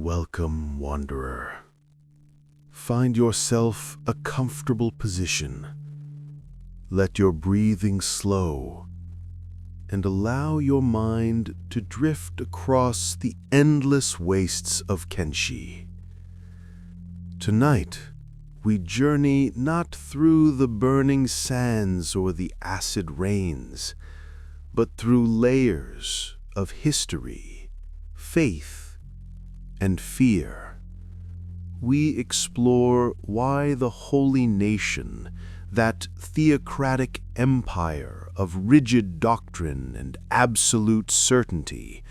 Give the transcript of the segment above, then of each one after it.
Welcome, wanderer. Find yourself a comfortable position. Let your breathing slow and allow your mind to drift across the endless wastes of Kenshi. Tonight, we journey not through the burning sands or the acid rains, but through layers of history, faith, and fear. We explore why the holy nation, that theocratic empire of rigid doctrine and absolute certainty,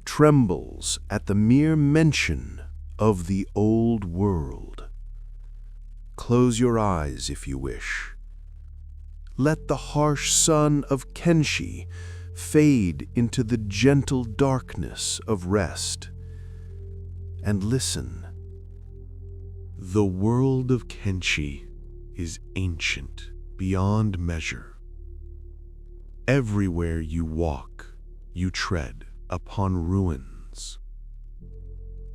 trembles at the mere mention of the old world. Close your eyes if you wish. Let the harsh sun of Kenshi fade into the gentle darkness of rest, and listen. The world of Kenshi is ancient beyond measure. Everywhere you walk, you tread upon ruins.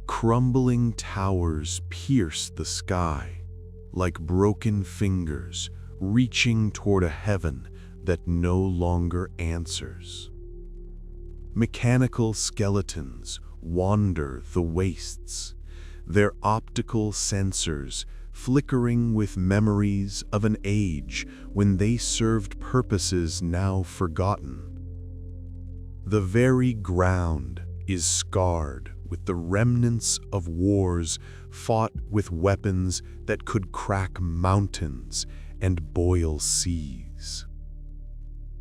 Crumbling towers pierce the sky like broken fingers reaching toward a heaven that no longer answers. Mechanical skeletons wander the wastes, their optical sensors flickering with memories of an age when they served purposes now forgotten. The very ground is scarred with the remnants of wars fought with weapons that could crack mountains and boil seas.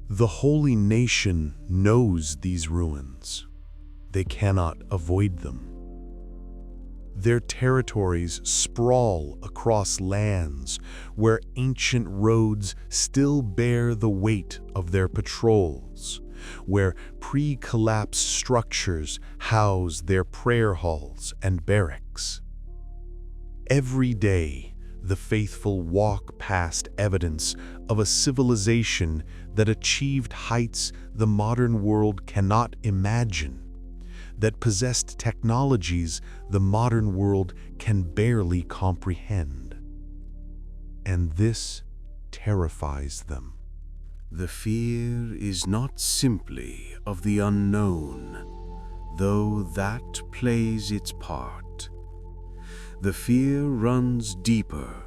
The holy nation knows these ruins. They cannot avoid them. Their territories sprawl across lands where ancient roads still bear the weight of their patrols, where pre-collapse structures house their prayer halls and barracks. Every day, the faithful walk past evidence of a civilization that achieved heights the modern world cannot imagine, that possessed technologies the modern world can barely comprehend. And this terrifies them. The fear is not simply of the unknown, though that plays its part. The fear runs deeper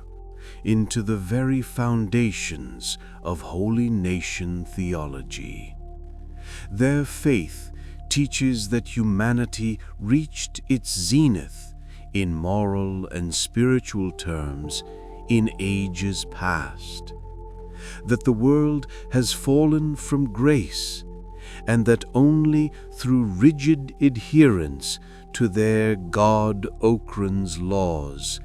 into the very foundations of holy nation theology. Their faith teaches that humanity reached its zenith in moral and spiritual terms in ages past, that the world has fallen from grace, and that only through rigid adherence to their god Okran's laws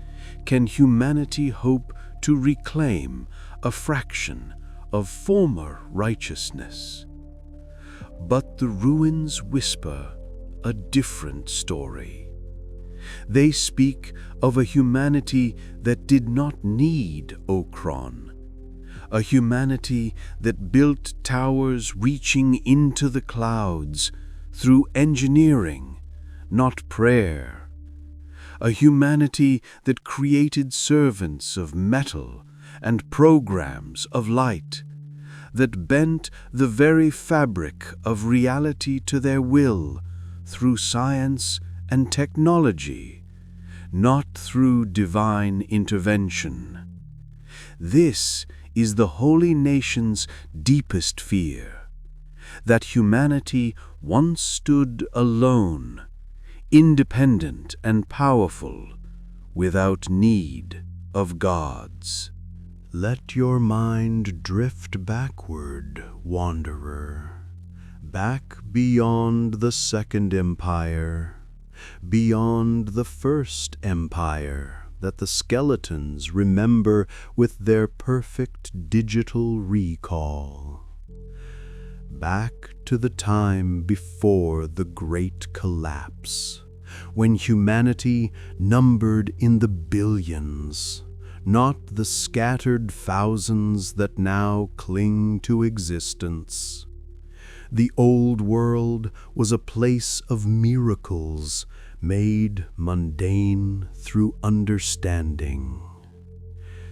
can humanity hope to reclaim a fraction of former righteousness. But the ruins whisper a different story. They speak of a humanity that did not need Okran, a humanity that built towers reaching into the clouds through engineering, not prayer, a humanity that created servants of metal and programs of light, that bent the very fabric of reality to their will through science and technology, not through divine intervention. This is the holy nation's deepest fear, that humanity once stood alone, independent and powerful, without need of gods. Let your mind drift backward, wanderer, back beyond the Second Empire, beyond the First Empire that the skeletons remember with their perfect digital recall. Back to the time before the Great Collapse, when humanity numbered in the billions, not the scattered thousands that now cling to existence. The old world was a place of miracles, made mundane through understanding.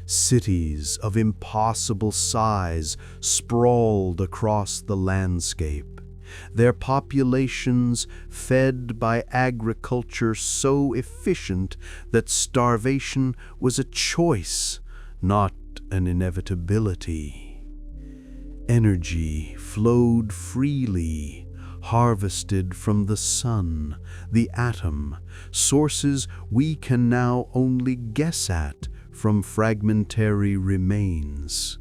Cities of impossible size sprawled across the landscape, their populations fed by agriculture so efficient that starvation was a choice, not an inevitability. Energy flowed freely, harvested from the sun, the atom, sources we can now only guess at from fragmentary remains.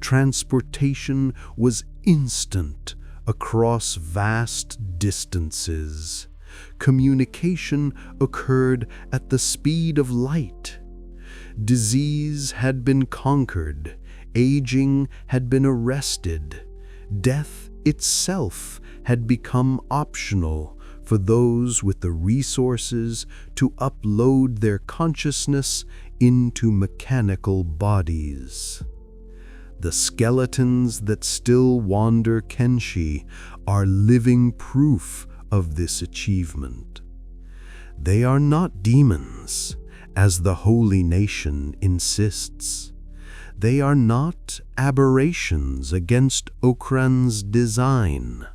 Transportation was instant across vast distances. Communication occurred at the speed of light. Disease had been conquered, aging had been arrested, death itself had become optional for those with the resources to upload their consciousness into mechanical bodies. The skeletons that still wander Kenshi are living proof of this achievement. They are not demons, as the holy nation insists. They are not aberrations against Okran's design.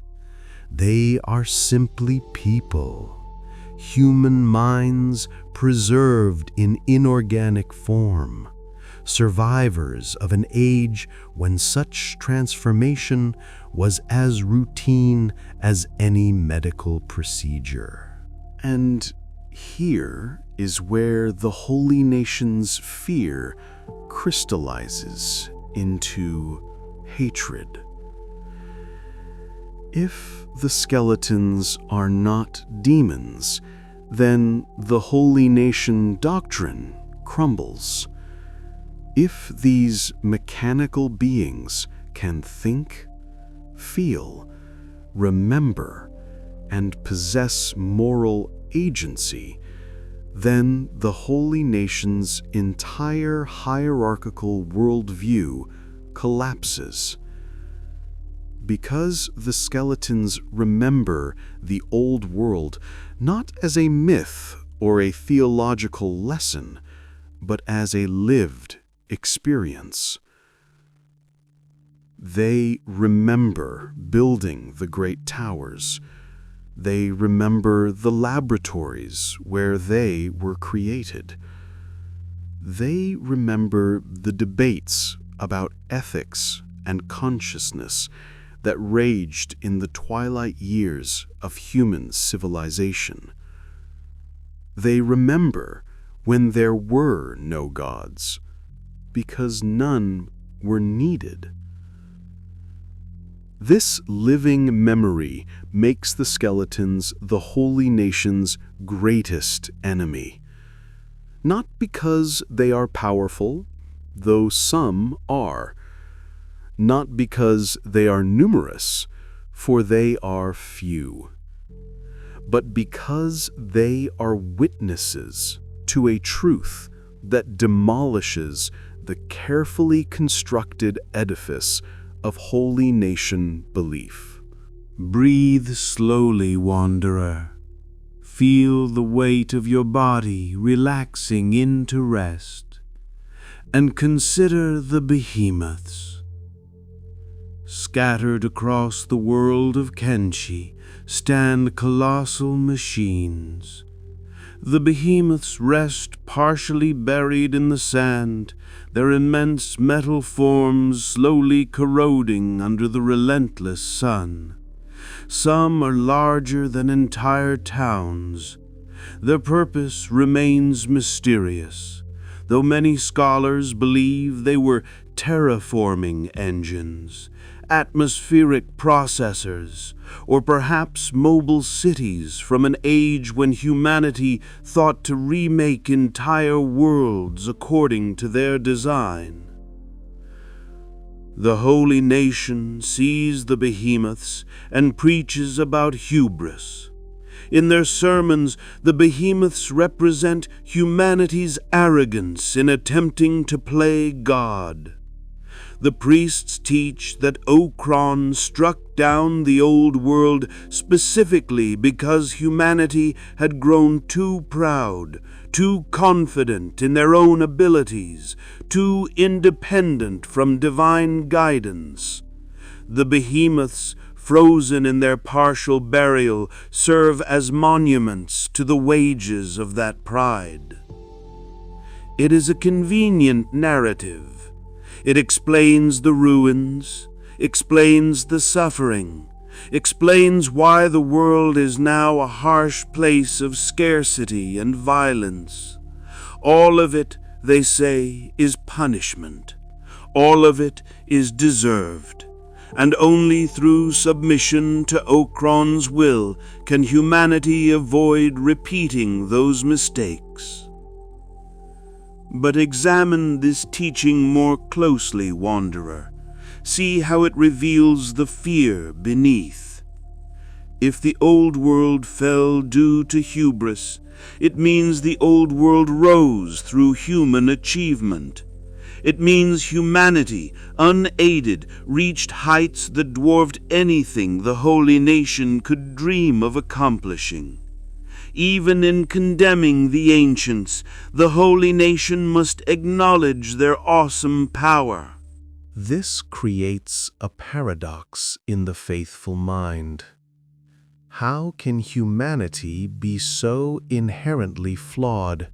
They are simply people, human minds preserved in inorganic form, survivors of an age when such transformation was as routine as any medical procedure. And here is where the holy nation's fear crystallizes into hatred. If the skeletons are not demons, then the holy nation doctrine crumbles. If these mechanical beings can think, feel, remember, and possess moral agency, then the holy nation's entire hierarchical worldview collapses. Because the skeletons remember the old world not as a myth or a theological lesson, but as a lived experience. They remember building the great towers. They remember the laboratories where they were created. They remember the debates about ethics and consciousness that raged in the twilight years of human civilization. They remember when there were no gods, because none were needed. This living memory makes the skeletons the holy nation's greatest enemy. Not because they are powerful, though some are. Not because they are numerous, for they are few. But because they are witnesses to a truth that demolishes the carefully constructed edifice of holy nation belief. Breathe slowly, wanderer. Feel the weight of your body relaxing into rest, and consider the behemoths. Scattered across the world of Kenshi stand colossal machines. The behemoths rest partially buried in the sand, their immense metal forms slowly corroding under the relentless sun. Some are larger than entire towns. Their purpose remains mysterious, though many scholars believe they were terraforming engines, atmospheric processors, or perhaps mobile cities from an age when humanity thought to remake entire worlds according to their design. The holy nation sees the behemoths and preaches about hubris. In their sermons, the behemoths represent humanity's arrogance in attempting to play God. The priests teach that Okran struck down the old world specifically because humanity had grown too proud, too confident in their own abilities, too independent from divine guidance. The behemoths, frozen in their partial burial, serve as monuments to the wages of that pride. It is a convenient narrative. It explains the ruins, explains the suffering, explains why the world is now a harsh place of scarcity and violence. All of it, they say, is punishment. All of it is deserved. And only through submission to Okron's will can humanity avoid repeating those mistakes. But examine this teaching more closely, wanderer. See how it reveals the fear beneath. If the old world fell due to hubris, it means the old world rose through human achievement. It means humanity, unaided, reached heights that dwarfed anything the holy nation could dream of accomplishing. Even in condemning the ancients, the holy nation must acknowledge their awesome power. This creates a paradox in the faithful mind. How can humanity be so inherently flawed,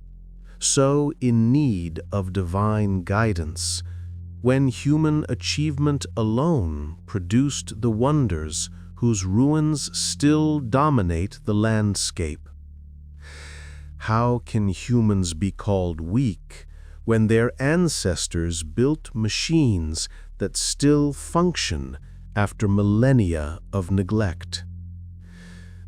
so in need of divine guidance, when human achievement alone produced the wonders whose ruins still dominate the landscape? How can humans be called weak when their ancestors built machines that still function after millennia of neglect?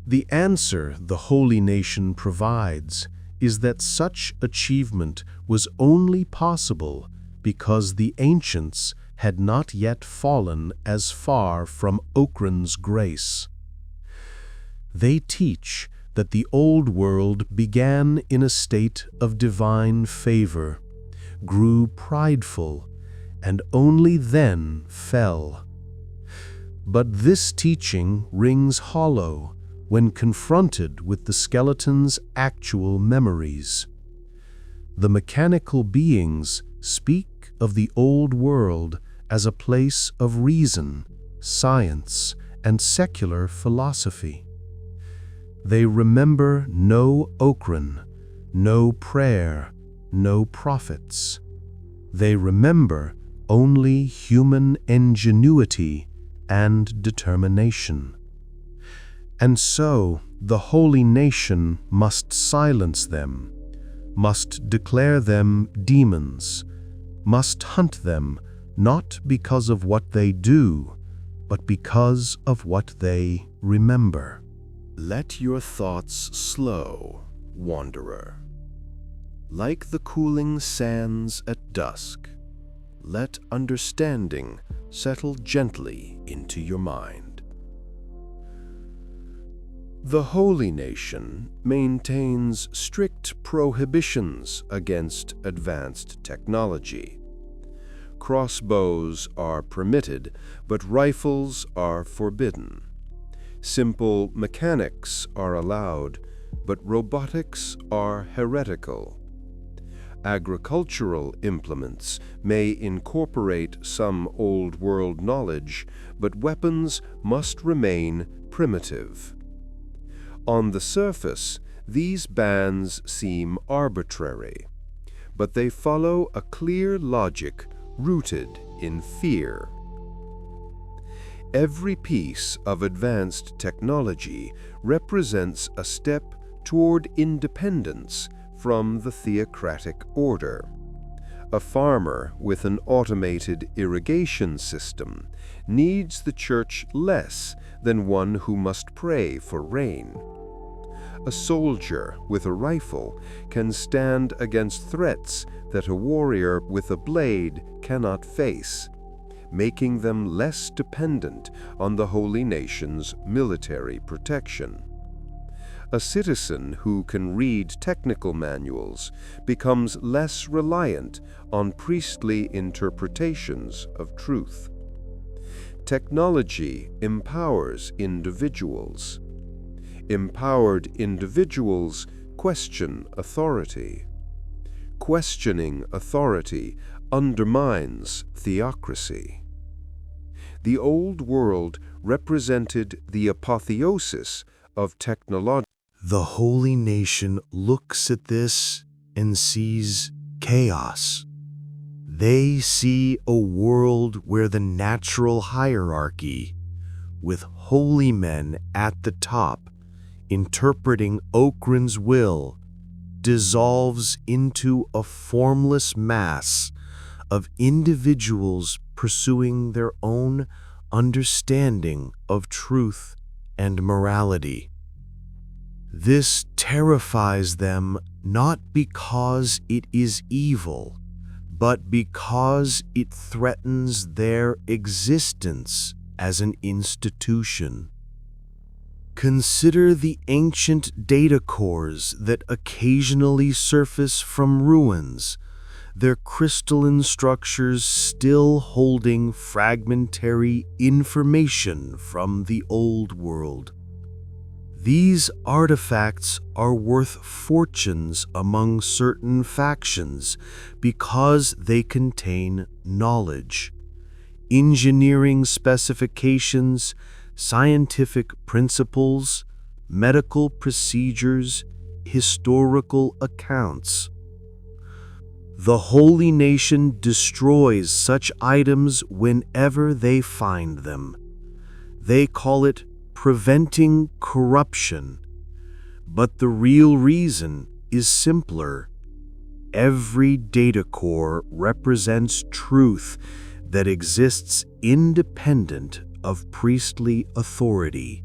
The answer the holy nation provides is that such achievement was only possible because the ancients had not yet fallen as far from Okron's grace. They teach that the old world began in a state of divine favor, grew prideful, and only then fell. But this teaching rings hollow when confronted with the skeleton's actual memories. The mechanical beings speak of the old world as a place of reason, science, and secular philosophy. They remember no Okron, no prayer, no prophets. They remember only human ingenuity and determination. And so the holy nation must silence them, must declare them demons, must hunt them not because of what they do, but because of what they remember. Let your thoughts slow, wanderer. Like the cooling sands at dusk, let understanding settle gently into your mind. The holy nation maintains strict prohibitions against advanced technology. Crossbows are permitted, but rifles are forbidden. Simple mechanics are allowed, but robotics are heretical. Agricultural implements may incorporate some old world knowledge, but weapons must remain primitive. On the surface, these bans seem arbitrary, but they follow a clear logic rooted in fear. Every piece of advanced technology represents a step toward independence from the theocratic order. A farmer with an automated irrigation system needs the church less than one who must pray for rain. A soldier with a rifle can stand against threats that a warrior with a blade cannot face, making them less dependent on the holy nation's military protection. A citizen who can read technical manuals becomes less reliant on priestly interpretations of truth. Technology empowers individuals. Empowered individuals question authority. Questioning authority undermines theocracy. The old world represented the apotheosis of technology. The holy nation looks at this and sees chaos. They see a world where the natural hierarchy, with holy men at the top, interpreting Okran's will, dissolves into a formless mass of individuals pursuing their own understanding of truth and morality. This terrifies them not because it is evil, but because it threatens their existence as an institution. Consider the ancient data cores that occasionally surface from ruins, their crystalline structures still holding fragmentary information from the old world. These artifacts are worth fortunes among certain factions because they contain knowledge, engineering specifications, scientific principles, medical procedures, historical accounts. The holy nation destroys such items whenever they find them. They call it preventing corruption, but the real reason is simpler. Every data core represents truth that exists independent of priestly authority.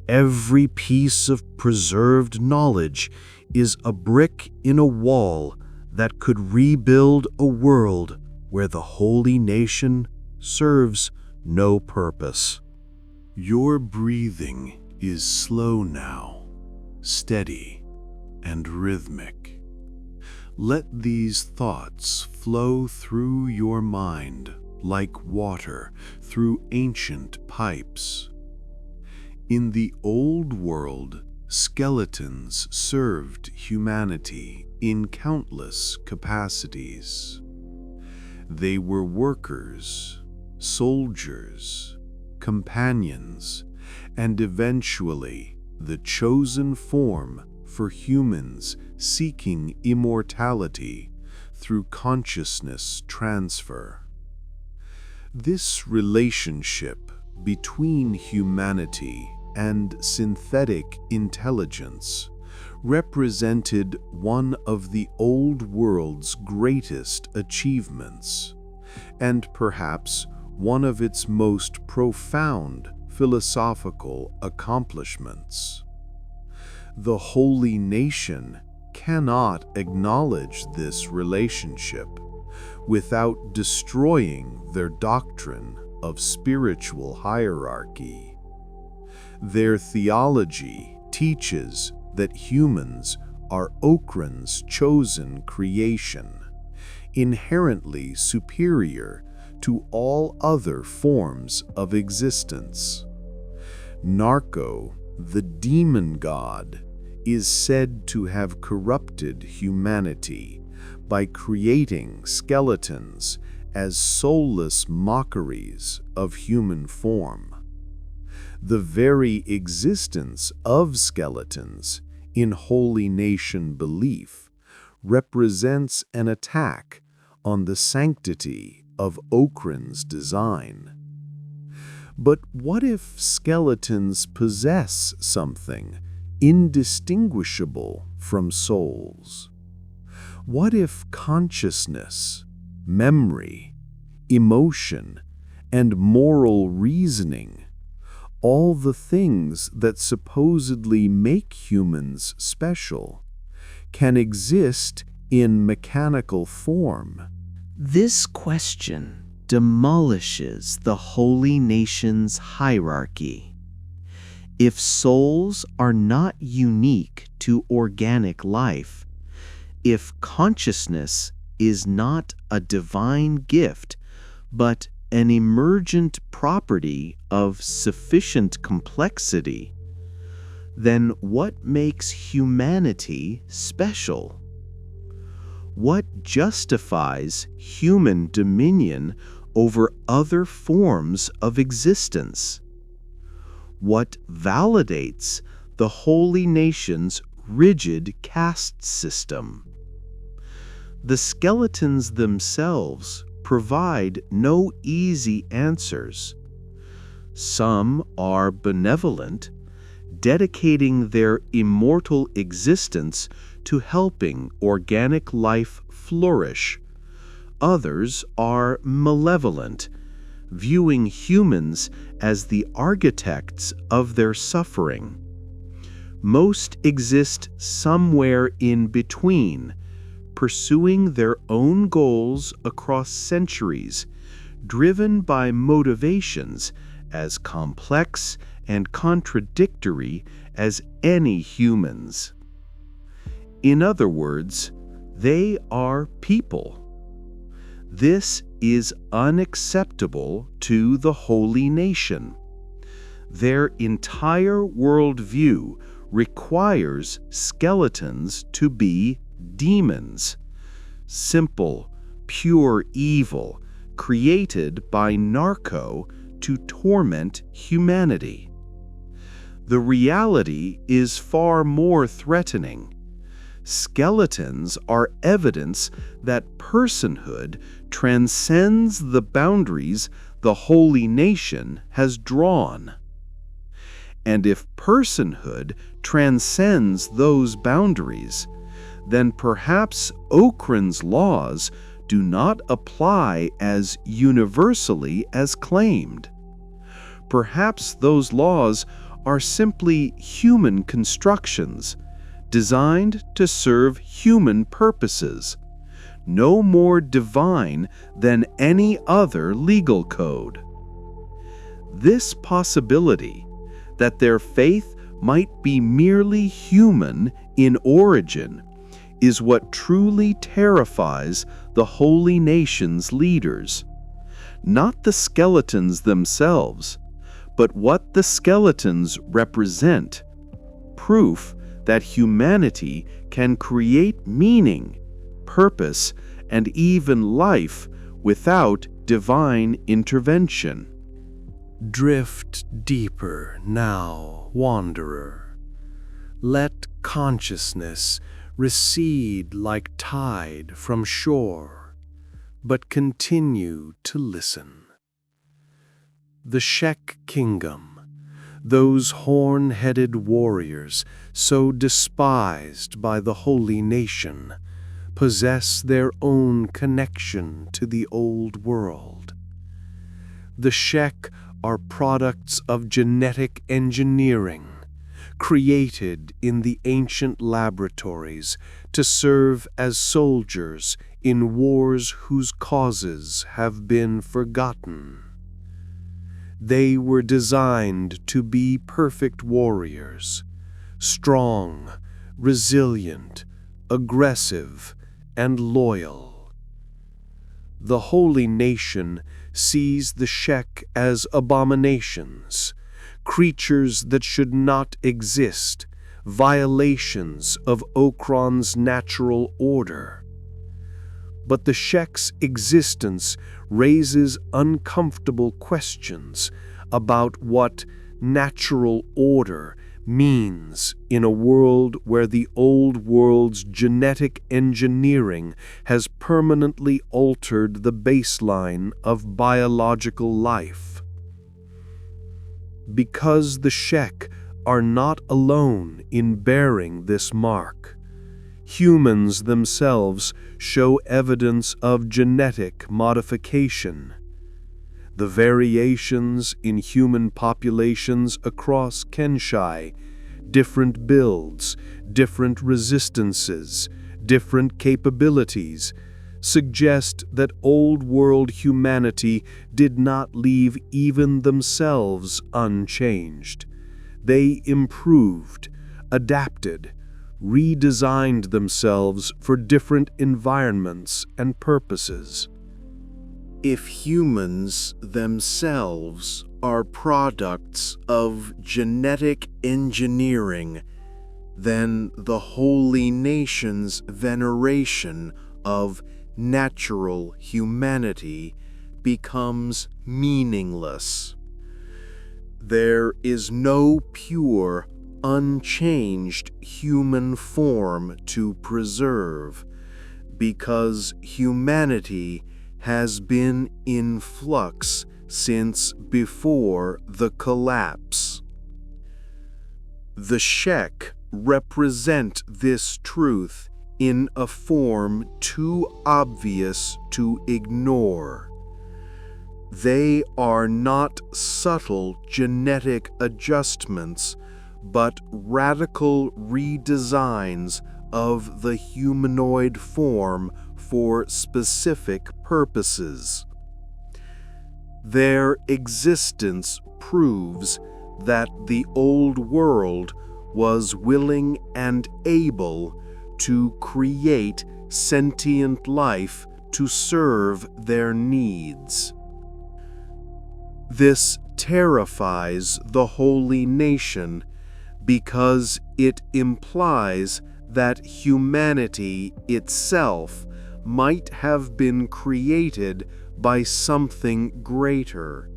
Every piece of preserved knowledge is a brick in a wall that could rebuild a world where the holy nation serves no purpose. Your breathing is slow now, steady and rhythmic. Let these thoughts flow through your mind like water through ancient pipes. In the old world, skeletons served humanity in countless capacities. They were workers, soldiers, companions, and eventually the chosen form for humans seeking immortality through consciousness transfer. This relationship between humanity and synthetic intelligence represented one of the old world's greatest achievements, and perhaps one of its most profound philosophical accomplishments. The holy nation cannot acknowledge this relationship without destroying their doctrine of spiritual hierarchy. Their theology teaches that humans are Okran's chosen creation, inherently superior to all other forms of existence. Narko, the demon god, is said to have corrupted humanity by creating skeletons as soulless mockeries of human form. The very existence of skeletons in holy nation belief represents an attack on the sanctity of Okran's design. But what if skeletons possess something indistinguishable from souls? What if consciousness, memory, emotion, and moral reasoning, all the things that supposedly make humans special, can exist in mechanical form? This question demolishes the holy nation's hierarchy. If souls are not unique to organic life, if consciousness is not a divine gift, but an emergent property of sufficient complexity, then what makes humanity special? What justifies human dominion over other forms of existence? What validates the holy nation's rigid caste system? The skeletons themselves provide no easy answers. Some are benevolent, dedicating their immortal existence to helping organic life flourish. Others are malevolent, viewing humans as the architects of their suffering. Most exist somewhere in between, pursuing their own goals across centuries, driven by motivations as complex and contradictory as any humans. In other words, they are people. This is unacceptable to the holy nation. Their entire worldview requires skeletons to be demons, simple, pure evil, created by Narco to torment humanity. The reality is far more threatening. Skeletons are evidence that personhood transcends the boundaries the holy nation has drawn. And if personhood transcends those boundaries, then perhaps Okran's laws do not apply as universally as claimed. Perhaps those laws are simply human constructions, designed to serve human purposes, no more divine than any other legal code. This possibility that their faith might be merely human in origin is what truly terrifies the holy nation's leaders. Not the skeletons themselves, but what the skeletons represent: proof that humanity can create meaning, purpose, and even life without divine intervention. Drift deeper now, wanderer. Let consciousness recede like tide from shore, but continue to listen. The Shek Kingdom, those horn-headed warriors so despised by the holy nation, possess their own connection to the old world. The Shek are products of genetic engineering, created in the ancient laboratories to serve as soldiers in wars whose causes have been forgotten. They were designed to be perfect warriors, strong, resilient, aggressive, and loyal. The holy nation sees the Shek as abominations, creatures that should not exist, violations of Okran's natural order. But the Shek's existence raises uncomfortable questions about what natural order means in a world where the old world's genetic engineering has permanently altered the baseline of biological life. Because the Shek are not alone in bearing this mark, humans themselves show evidence of genetic modification. The variations in human populations across Kenshi, different builds, different resistances, different capabilities, suggest that old world humanity did not leave even themselves unchanged. They improved, adapted, redesigned themselves for different environments and purposes. If humans themselves are products of genetic engineering, then the holy nation's veneration of natural humanity becomes meaningless. There is no pure, unchanged human form to preserve, because humanity has been in flux since before the collapse. The Shek represent this truth in a form too obvious to ignore. They are not subtle genetic adjustments, but radical redesigns of the humanoid form for specific purposes. Their existence proves that the old world was willing and able to create sentient life to serve their needs. This terrifies the holy nation because it implies that humanity itself might have been created by something greater.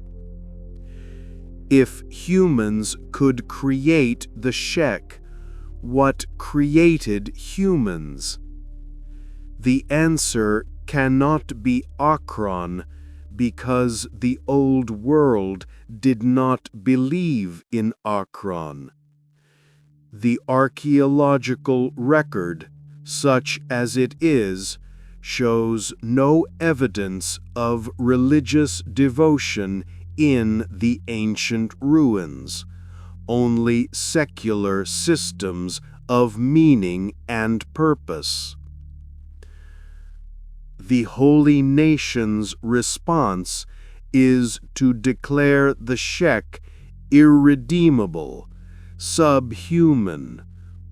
If humans could create the Shek, what created humans? The answer cannot be Akron, because the old world did not believe in Akron. The archaeological record, such as it is, shows no evidence of religious devotion in the ancient ruins, only secular systems of meaning and purpose. The holy nation's response is to declare the Shek irredeemable, subhuman,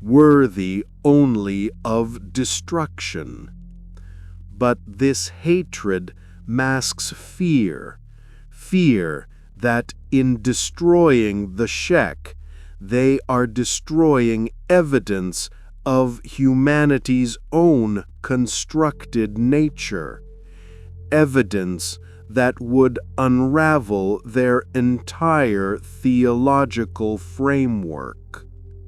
worthy only of destruction. But this hatred masks fear that in destroying the Shek, they are destroying evidence of humanity's own constructed nature, evidence that would unravel their entire theological framework.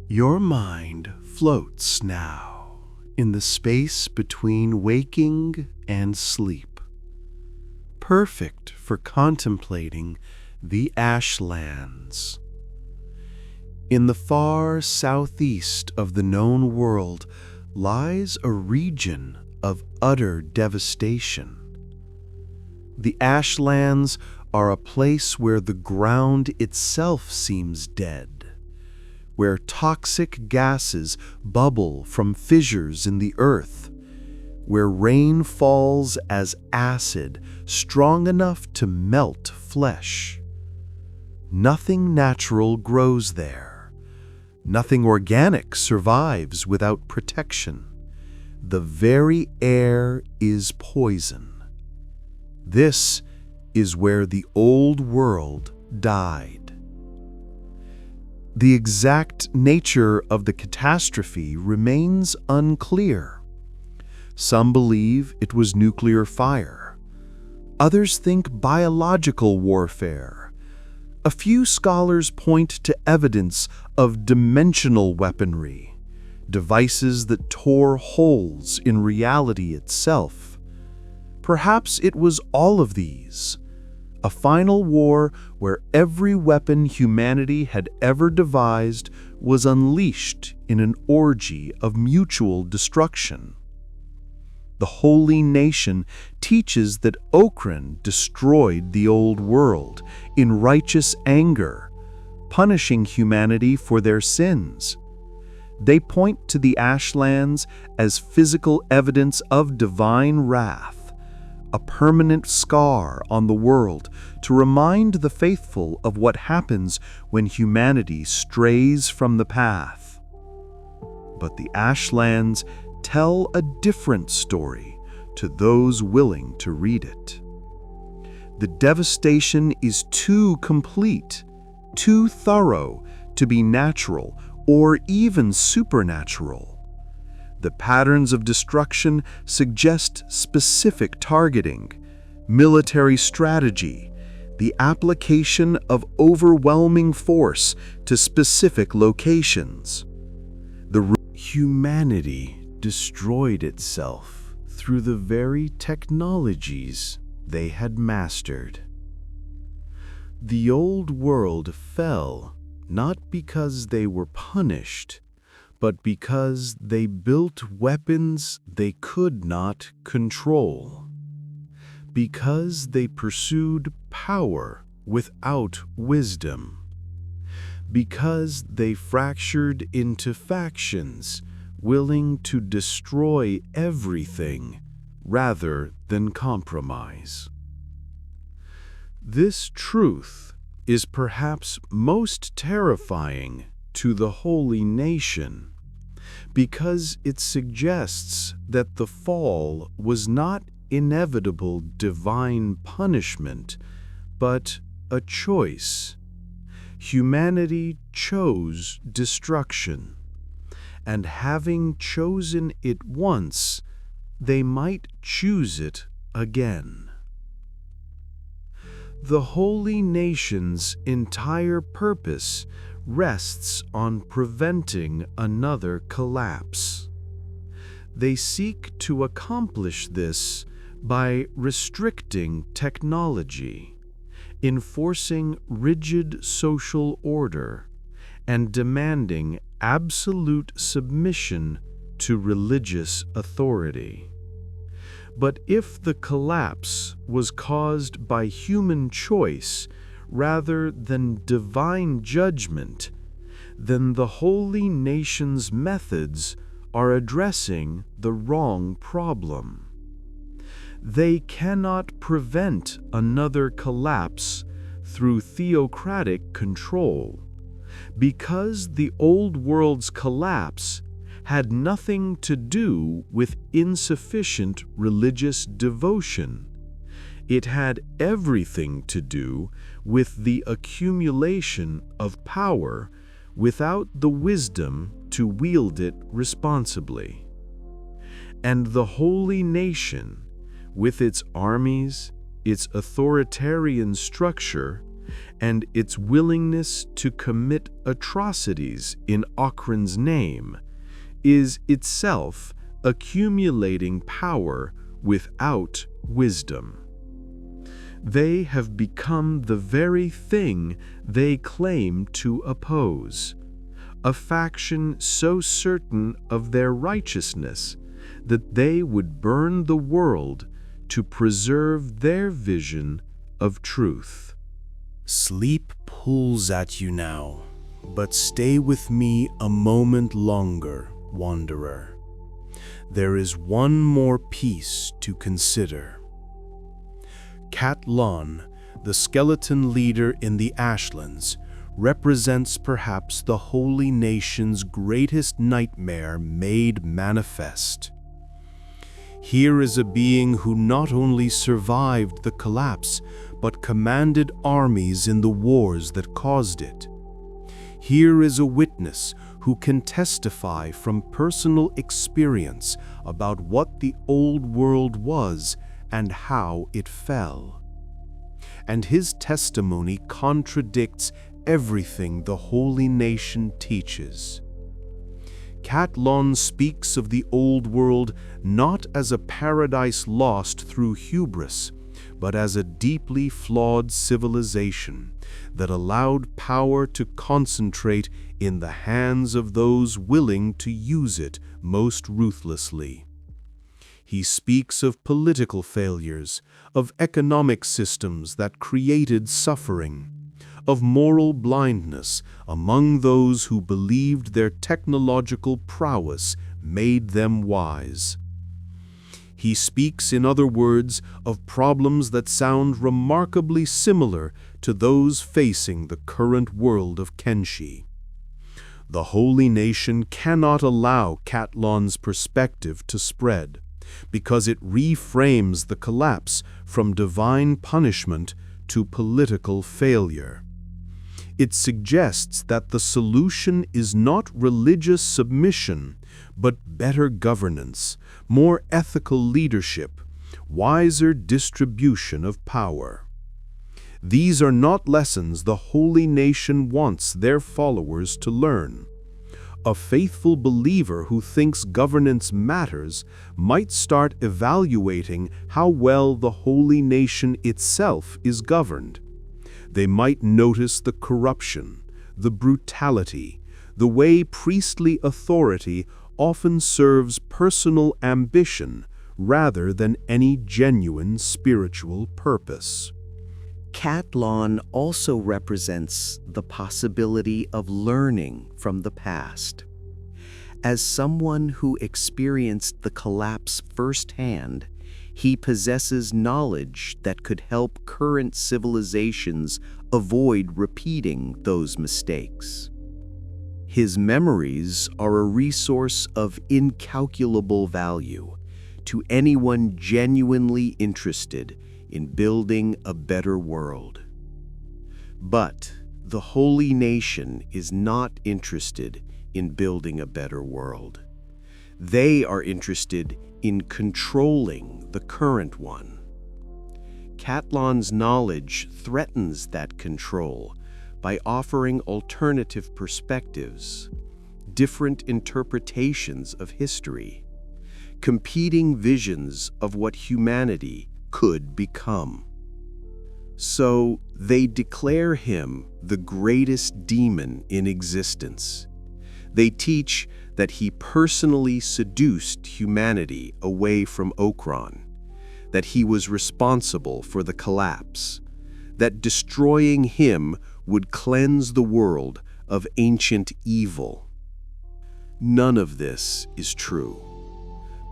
Your mind floats now in the space between waking and sleep, perfect for contemplating the ashlands. In the far southeast of the known world lies a region of utter devastation. The ashlands are a place where the ground itself seems dead, where toxic gases bubble from fissures in the earth, where rain falls as acid strong enough to melt flesh. Nothing natural grows there. Nothing organic survives without protection. The very air is poison. This is where the old world died. The exact nature of the catastrophe remains unclear. Some believe it was nuclear fire. Others think biological warfare. A few scholars point to evidence of dimensional weaponry, devices that tore holes in reality itself. Perhaps it was all of these, a final war where every weapon humanity had ever devised was unleashed in an orgy of mutual destruction. The holy nation teaches that Okran destroyed the old world in righteous anger, punishing humanity for their sins. They point to the ashlands as physical evidence of divine wrath, a permanent scar on the world to remind the faithful of what happens when humanity strays from the path. But the ashlands tell a different story to those willing to read it. The devastation is too complete, too thorough to be natural or even supernatural. The patterns of destruction suggest specific targeting, military strategy, the application of overwhelming force to specific locations. Humanity destroyed itself through the very technologies they had mastered. The old world fell not because they were punished, but because they built weapons they could not control. Because they pursued power without wisdom. Because they fractured into factions, willing to destroy everything rather than compromise. This truth is perhaps most terrifying to the holy nation, because it suggests that the fall was not inevitable divine punishment, but a choice. Humanity chose destruction, and having chosen it once, they might choose it again. The holy nation's entire purpose rests on preventing another collapse. They seek to accomplish this by restricting technology, enforcing rigid social order, and demanding absolute submission to religious authority. But if the collapse was caused by human choice rather than divine judgment, then the holy nation's methods are addressing the wrong problem. They cannot prevent another collapse through theocratic control, because the old world's collapse had nothing to do with insufficient religious devotion. It had everything to do with the accumulation of power without the wisdom to wield it responsibly. And the holy nation, with its armies, its authoritarian structure, and its willingness to commit atrocities in Okran's name, is itself accumulating power without wisdom. They have become the very thing they claim to oppose, a faction so certain of their righteousness that they would burn the world to preserve their vision of truth. Sleep pulls at you now, but stay with me a moment longer, wanderer. There is one more piece to consider. Katlon, the skeleton leader in the Ashlands, represents perhaps the holy nation's greatest nightmare made manifest. Here is a being who not only survived the collapse, but commanded armies in the wars that caused it. Here is a witness who can testify from personal experience about what the old world was and how it fell. And his testimony contradicts everything the holy nation teaches. Katlon speaks of the old world not as a paradise lost through hubris, but as a deeply flawed civilization that allowed power to concentrate in the hands of those willing to use it most ruthlessly. He speaks of political failures, of economic systems that created suffering, of moral blindness among those who believed their technological prowess made them wise. He speaks, in other words, of problems that sound remarkably similar to those facing the current world of Kenshi. The holy nation cannot allow Katlon's perspective to spread. because it reframes the collapse from divine punishment to political failure. It suggests that the solution is not religious submission, but better governance, more ethical leadership, wiser distribution of power. These are not lessons the holy nation wants their followers to learn. A faithful believer who thinks governance matters might start evaluating how well the holy nation itself is governed. They might notice the corruption, the brutality, the way priestly authority often serves personal ambition rather than any genuine spiritual purpose. Katlan also represents the possibility of learning from the past. As someone who experienced the collapse firsthand, he possesses knowledge that could help current civilizations avoid repeating those mistakes. His memories are a resource of incalculable value to anyone genuinely interested in building a better world. But the holy nation is not interested in building a better world. They are interested in controlling the current one. Katlan's knowledge threatens that control by offering alternative perspectives, different interpretations of history, competing visions of what humanity could become. So they declare him the greatest demon in existence. They teach that he personally seduced humanity away from Okran, that he was responsible for the collapse, that destroying him would cleanse the world of ancient evil. None of this is true,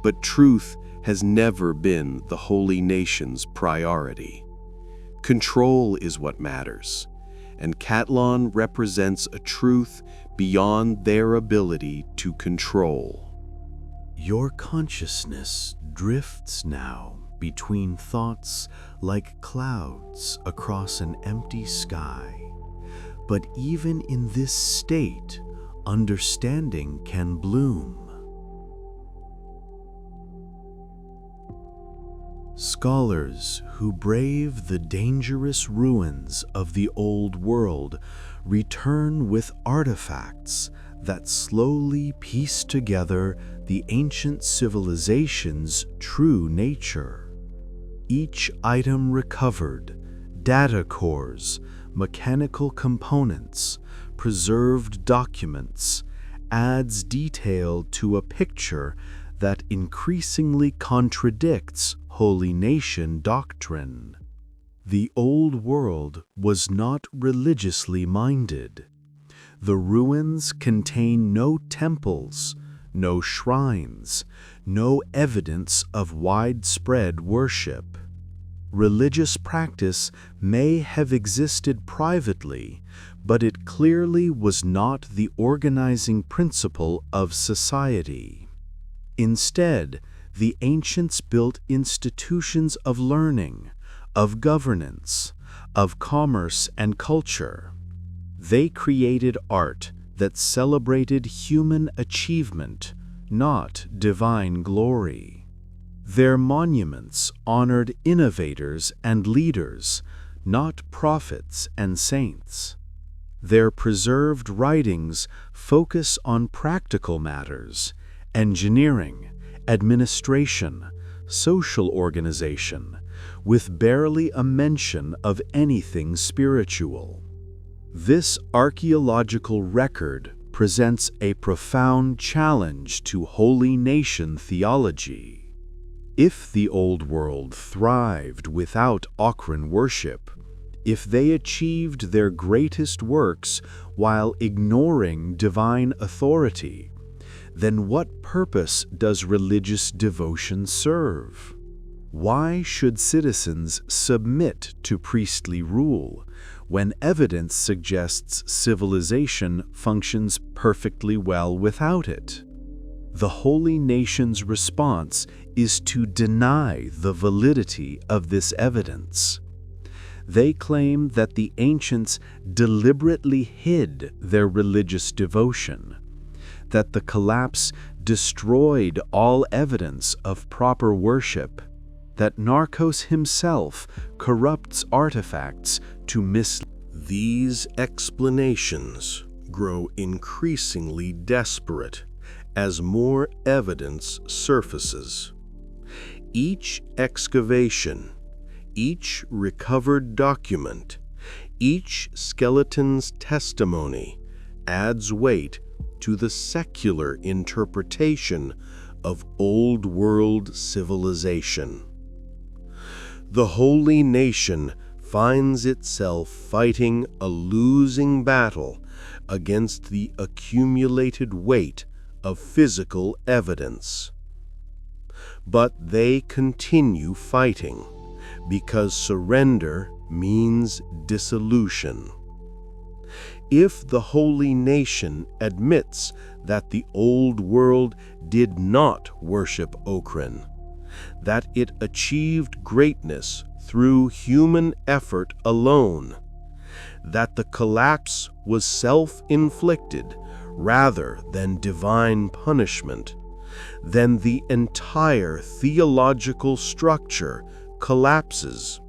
but truth has never been the holy nation's priority. Control is what matters, and Katlan represents a truth beyond their ability to control. Your consciousness drifts now between thoughts like clouds across an empty sky. But even in this state, understanding can bloom. Scholars who brave the dangerous ruins of the old world return with artifacts that slowly piece together the ancient civilization's true nature. Each item recovered, data cores, mechanical components, preserved documents, adds detail to a picture that increasingly contradicts holy nation doctrine. The old world was not religiously minded. The ruins contain no temples, no shrines, no evidence of widespread worship. Religious practice may have existed privately, but it clearly was not the organizing principle of society. Instead, the ancients built institutions of learning, of governance, of commerce and culture. They created art that celebrated human achievement, not divine glory. Their monuments honored innovators and leaders, not prophets and saints. Their preserved writings focus on practical matters, engineering, administration, social organization, with barely a mention of anything spiritual. This archaeological record presents a profound challenge to holy nation theology. If the old world thrived without Okran worship, if they achieved their greatest works while ignoring divine authority, then what purpose does religious devotion serve? Why should citizens submit to priestly rule when evidence suggests civilization functions perfectly well without it? The holy nation's response is to deny the validity of this evidence. They claim that the ancients deliberately hid their religious devotion, that the collapse destroyed all evidence of proper worship, that Narcos himself corrupts artifacts to mislead. These explanations grow increasingly desperate as more evidence surfaces. Each excavation, each recovered document, each skeleton's testimony adds weight to the secular interpretation of Old World civilization. The holy nation finds itself fighting a losing battle against the accumulated weight of physical evidence. But they continue fighting because surrender means dissolution. If the holy nation admits that the old world did not worship Okran, that it achieved greatness through human effort alone, that the collapse was self-inflicted rather than divine punishment, then the entire theological structure collapses.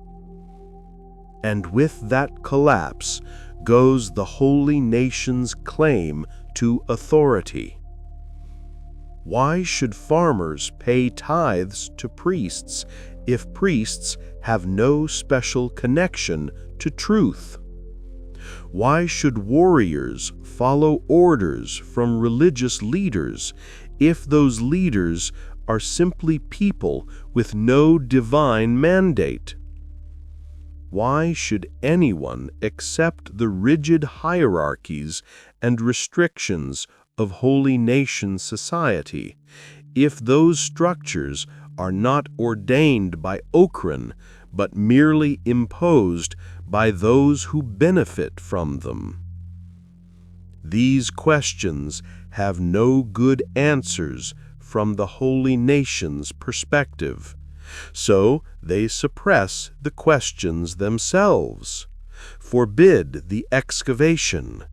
And with that collapse goes the holy nation's claim to authority. Why should farmers pay tithes to priests if priests have no special connection to truth? Why should warriors follow orders from religious leaders if those leaders are simply people with no divine mandate? Why should anyone accept the rigid hierarchies and restrictions of holy nation society if those structures are not ordained by Okran but merely imposed by those who benefit from them? These questions have no good answers from the holy nation's perspective, so they suppress the questions themselves, forbid the excavation,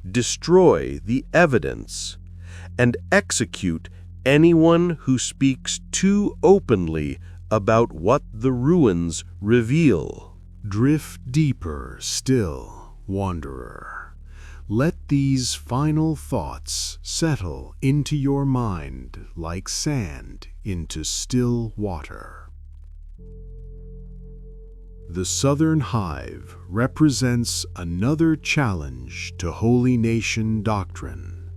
destroy the evidence, and execute anyone who speaks too openly about what the ruins reveal. Drift deeper still, wanderer. Let these final thoughts settle into your mind like sand into still water. The Southern Hive represents another challenge to holy nation doctrine,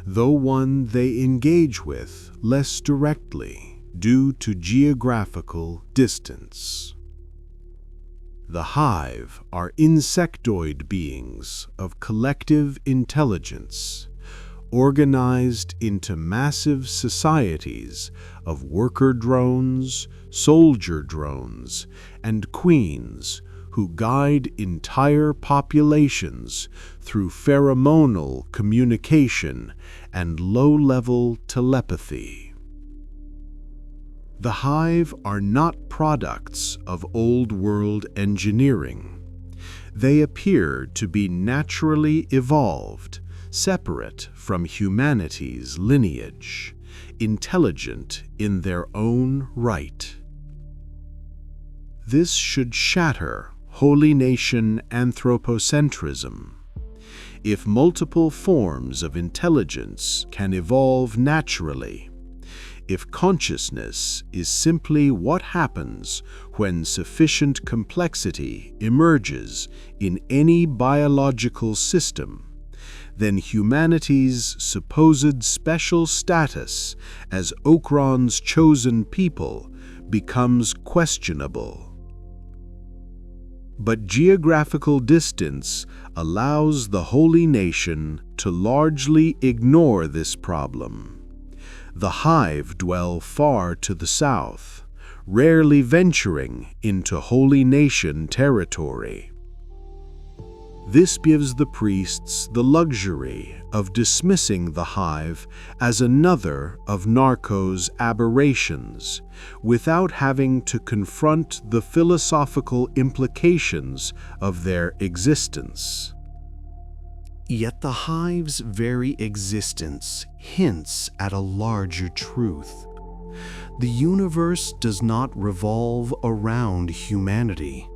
though one they engage with less directly due to geographical distance. The Hive are insectoid beings of collective intelligence, organized into massive societies of worker drones, soldier drones, and queens who guide entire populations through pheromonal communication and low-level telepathy. The Hive are not products of old-world engineering. They appear to be naturally evolved, separate from humanity's lineage, intelligent in their own right. This should shatter holy nation anthropocentrism. If multiple forms of intelligence can evolve naturally, if consciousness is simply what happens when sufficient complexity emerges in any biological system, then humanity's supposed special status as Okran's chosen people becomes questionable. But geographical distance allows the holy nation to largely ignore this problem. The Hive dwell far to the south, rarely venturing into holy nation territory. This gives the priests the luxury of dismissing the hive as another of Narco's aberrations, without having to confront the philosophical implications of their existence. Yet the hive's very existence hints at a larger truth. The universe does not revolve around humanity.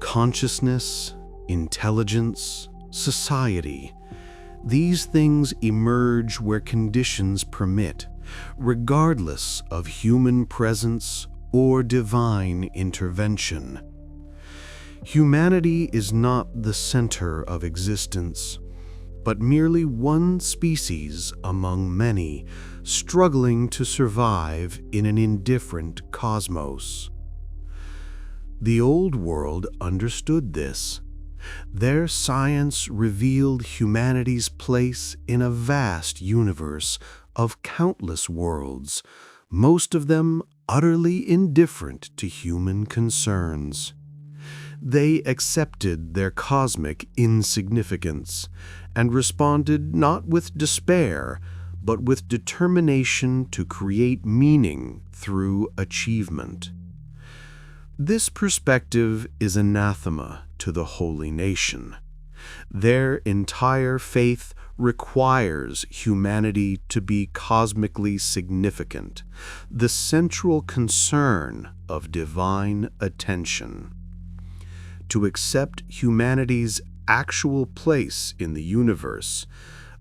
Consciousness, intelligence, society, these things emerge where conditions permit, regardless of human presence or divine intervention. Humanity is not the center of existence, but merely one species among many, struggling to survive in an indifferent cosmos. The old world understood this. Their science revealed humanity's place in a vast universe of countless worlds, most of them utterly indifferent to human concerns. They accepted their cosmic insignificance and responded not with despair, but with determination to create meaning through achievement. This perspective is anathema to the holy nation. Their entire faith requires humanity to be cosmically significant, the central concern of divine attention. To accept humanity's actual place in the universe,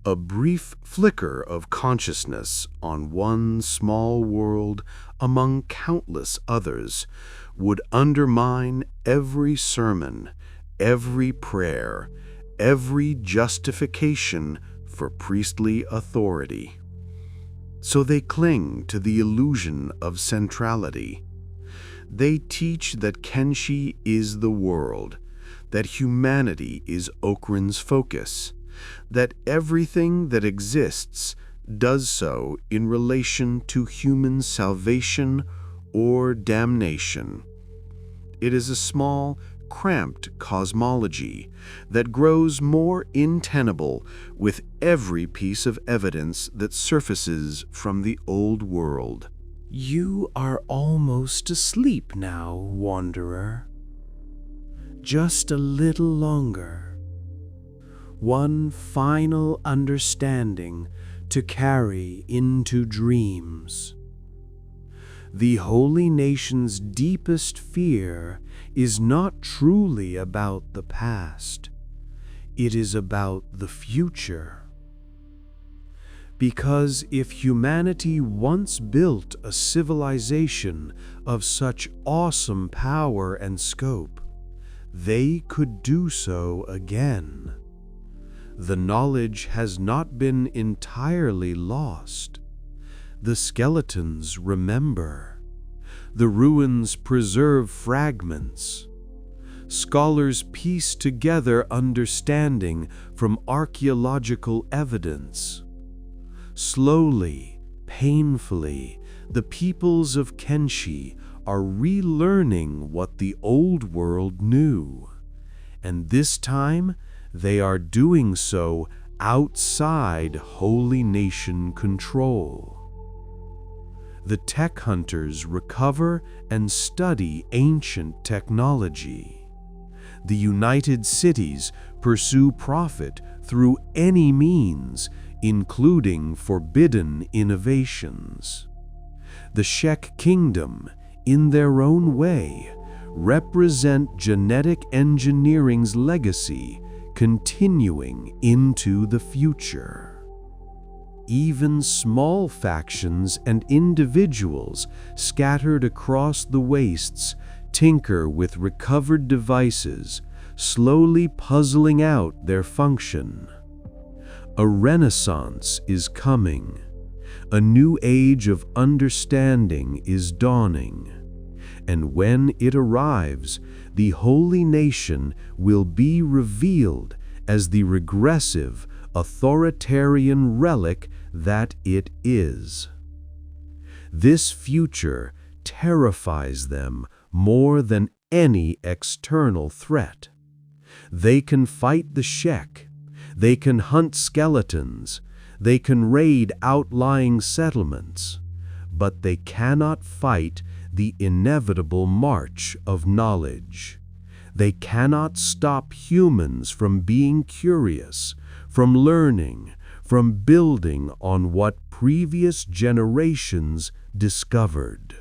a brief flicker of consciousness on one small world among countless others, would undermine every sermon, every prayer, every justification for priestly authority. So they cling to the illusion of centrality. They teach that Kenshi is the world, that humanity is Okrin's focus, that everything that exists does so in relation to human salvation or damnation. It is a small, cramped cosmology that grows more untenable with every piece of evidence that surfaces from the old world. You are almost asleep now, wanderer. Just a little longer. One final understanding to carry into dreams. The holy nation's deepest fear is not truly about the past. It is about the future. Because if humanity once built a civilization of such awesome power and scope, they could do so again. The knowledge has not been entirely lost. The skeletons remember. The ruins preserve fragments. Scholars piece together understanding from archaeological evidence. Slowly, painfully, the peoples of Kenshi are relearning what the old world knew. And this time, they are doing so outside holy nation control. The tech hunters recover and study ancient technology. The United Cities pursue profit through any means, including forbidden innovations. The Shek Kingdom, in their own way, represent genetic engineering's legacy continuing into the future. Even small factions and individuals scattered across the wastes tinker with recovered devices, slowly puzzling out their function. A renaissance is coming. A new age of understanding is dawning. And when it arrives, the holy nation will be revealed as the regressive, authoritarian relic that it is. This future terrifies them more than any external threat. They can fight the Shek. They can hunt skeletons. They can raid outlying settlements. But they cannot fight the inevitable march of knowledge. They cannot stop humans from being curious, from learning, from building on what previous generations discovered.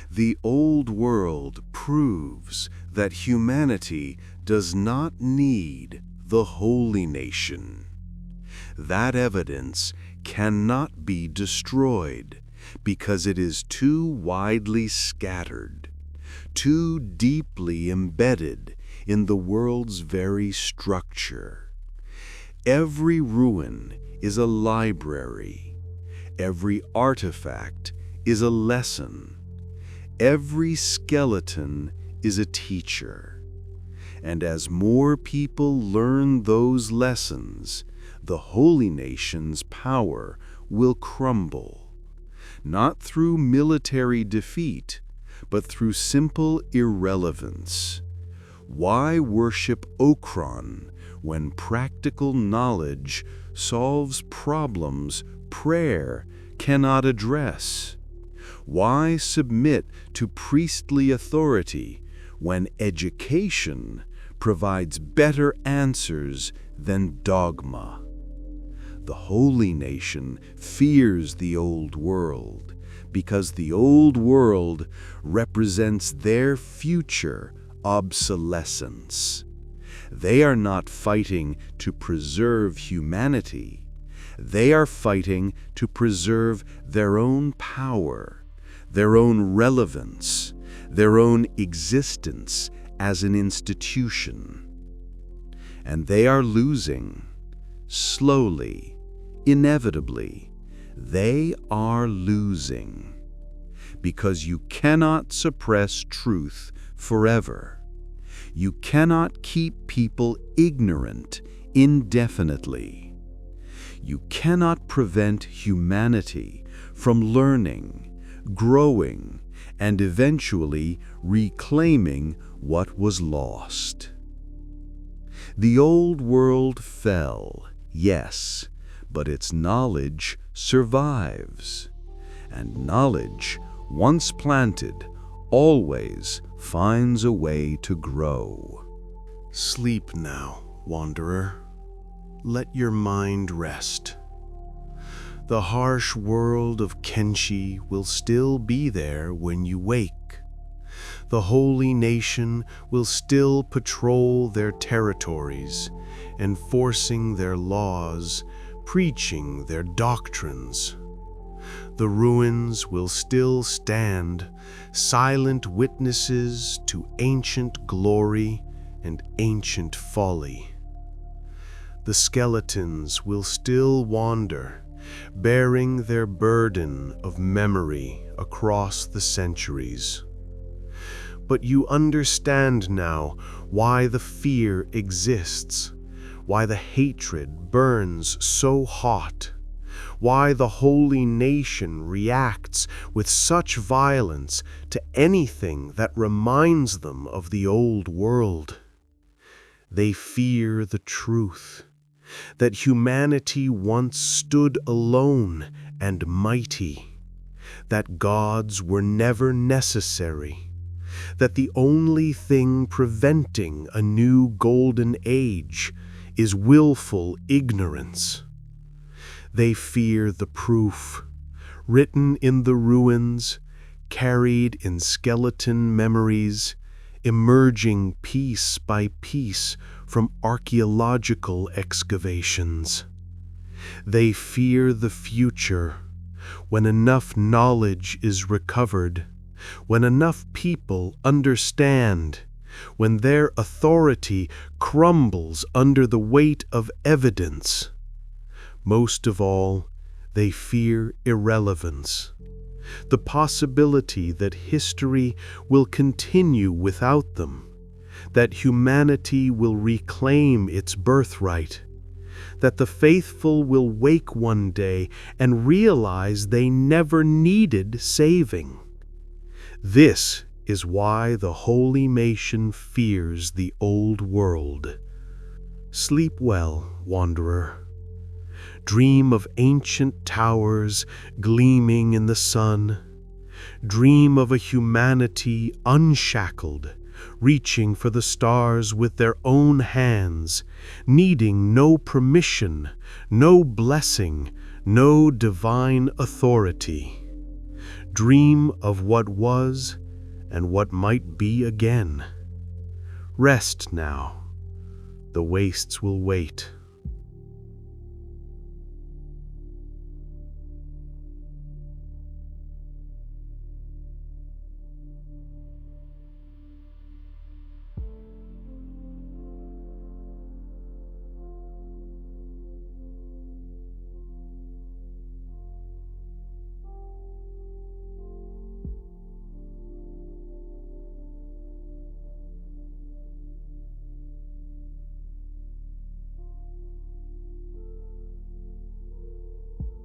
The old world proves that humanity does not need the holy nation. That evidence cannot be destroyed because it is too widely scattered, too deeply embedded in the world's very structure. Every ruin is a library. Every artifact is a lesson. Every skeleton is a teacher. And as more people learn those lessons, the holy nation's power will crumble, not through military defeat, but through simple irrelevance. Why worship Okron when practical knowledge solves problems prayer cannot address? Why submit to priestly authority when education provides better answers than dogma? The holy nation fears the old world because the old world represents their future obsolescence. They are not fighting to preserve humanity. They are fighting to preserve their own power, their own relevance, their own existence as an institution. And they are losing. Slowly, inevitably, they are losing. Because you cannot suppress truth forever. You cannot keep people ignorant indefinitely. You cannot prevent humanity from learning, growing, and eventually reclaiming what was lost. The old world fell, yes, but its knowledge survives. And knowledge, once planted, always finds a way to grow. Sleep now, wanderer. Let your mind rest. The harsh world of Kenshi will still be there when you wake. The holy nation will still patrol their territories, enforcing their laws, preaching their doctrines. The ruins will still stand, silent witnesses to ancient glory and ancient folly. The skeletons will still wander, bearing their burden of memory across the centuries. But you understand now why the fear exists, why the hatred burns so hot, why the holy nation reacts with such violence to anything that reminds them of the old world. They fear the truth, that humanity once stood alone and mighty, that gods were never necessary, that the only thing preventing a new golden age is willful ignorance. They fear the proof, written in the ruins, carried in skeleton memories, emerging piece by piece from archaeological excavations. They fear the future, when enough knowledge is recovered, when enough people understand, when their authority crumbles under the weight of evidence. Most of all, they fear irrelevance, the possibility that history will continue without them, that humanity will reclaim its birthright, that the faithful will wake one day and realize they never needed saving. This is why the holy nation fears the old world. Sleep well, wanderer. Dream of ancient towers gleaming in the sun. Dream of a humanity unshackled, reaching for the stars with their own hands, needing no permission, no blessing, no divine authority. Dream of what was and what might be again. Rest now. The wastes will wait.